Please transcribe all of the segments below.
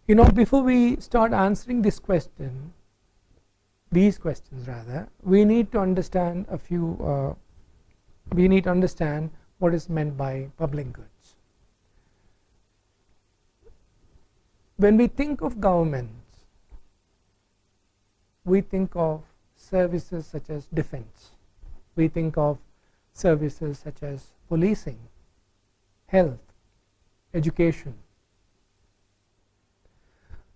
Before we start answering these questions rather, we need to understand what is meant by public goods. When we think of governments, we think of services such as defense. We think of services such as policing, health, education.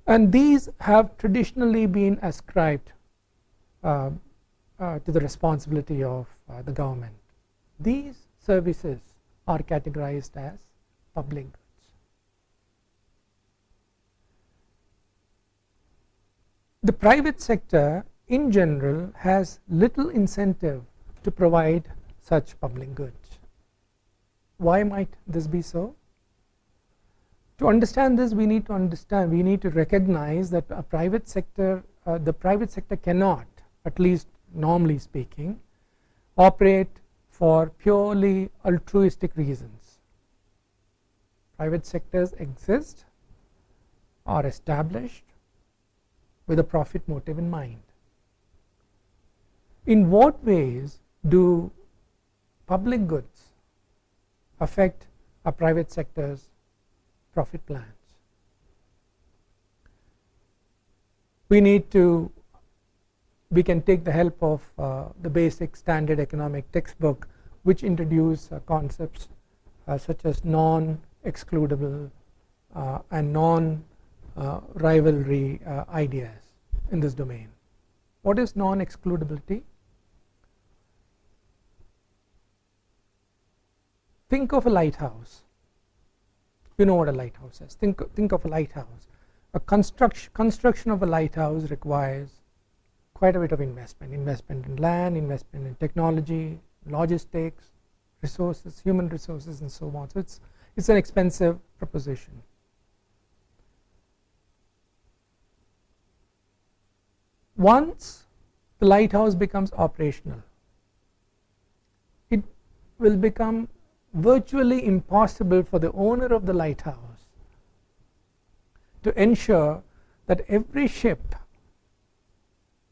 And these have traditionally been ascribed to the responsibility of the government. These services are categorized as public goods. The private sector in general has little incentive to provide such public goods. Why might this be so? To understand this, we need to recognize that the private sector cannot, at least normally speaking, operate for purely altruistic reasons. Private sectors exist, are established with a profit motive in mind. In what ways do public goods affect a private sector's profit plans? We can take the help of the basic standard economic textbook, which introduce concepts such as non-excludable and non-rivalry ideas in this domain. What is non-excludability? Think of a lighthouse. You know what a lighthouse is. Think of a lighthouse. A construction of a lighthouse requires quite a bit of investment in land, investment in technology, logistics, resources, human resources, and so on. So it's an expensive proposition. Once the lighthouse becomes operational, it will become virtually impossible for the owner of the lighthouse to ensure that every ship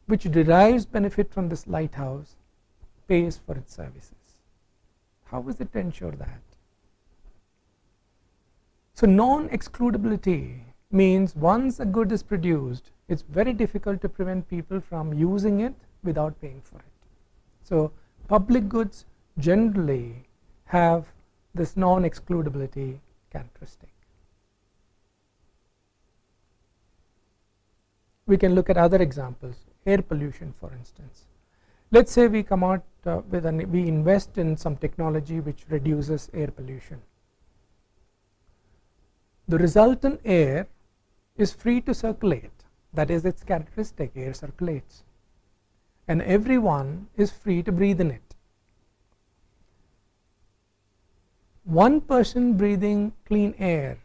which derives benefit from this lighthouse pays for its services. How is it to ensure that? So non-excludability means once a good is produced, it's very difficult to prevent people from using it without paying for it. So public goods generally have this non-excludability characteristic. We can look at other examples. Air pollution, for instance. Let's say we come out we invest in some technology which reduces air pollution. The resultant air is free to circulate. That is its characteristic. Air circulates, and everyone is free to breathe in it. One person breathing clean air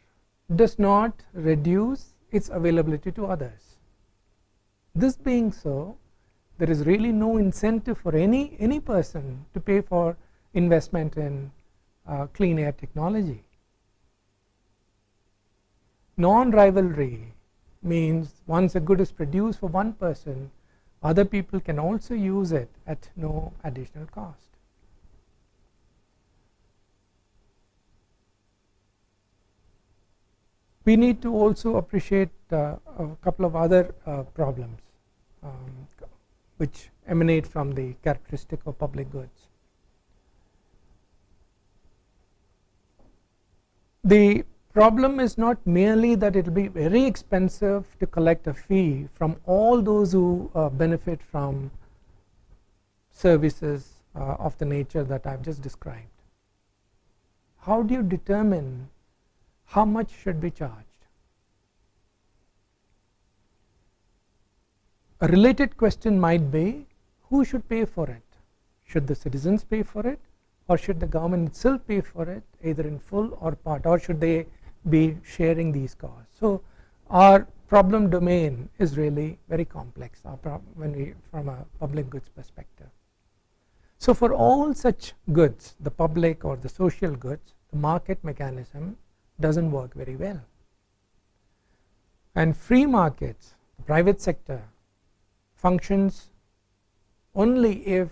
does not reduce its availability to others. This being so, there is really no incentive for any person to pay for investment in clean air technology. Non-rivalry means once a good is produced for one person, other people can also use it at no additional cost. We need to also appreciate a couple of other problems which emanate from the characteristic of public goods. The problem is not merely that it will be very expensive to collect a fee from all those who benefit from services of the nature that I've just described. How do you determine how much should be charged? A related question might be, who should pay for it? Should the citizens pay for it, or should the government itself pay for it, either in full or part, or should they be sharing these costs? So our problem domain is really very complex from a public goods perspective. So for all such goods, the public or the social goods, the market mechanism doesn't work very well. And free markets, the private sector, functions only if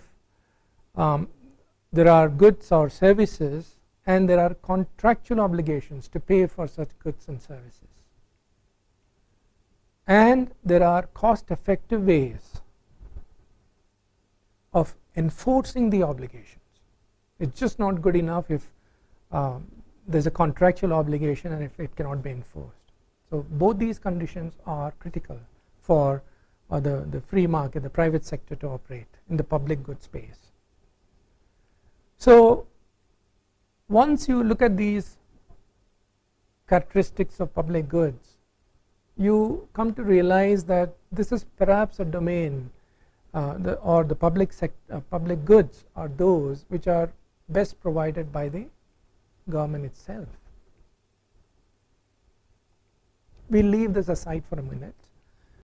there are goods or services and there are contractual obligations to pay for such goods and services, and there are cost effective ways of enforcing the obligations. It's just not good enough if there's a contractual obligation and if it cannot be enforced. So both these conditions are critical for the free market, the private sector, to operate in the public good space. So once you look at these characteristics of public goods, you come to realize that this is perhaps a domain, the public goods are those which are best provided by the government itself. We'll leave this aside for a minute.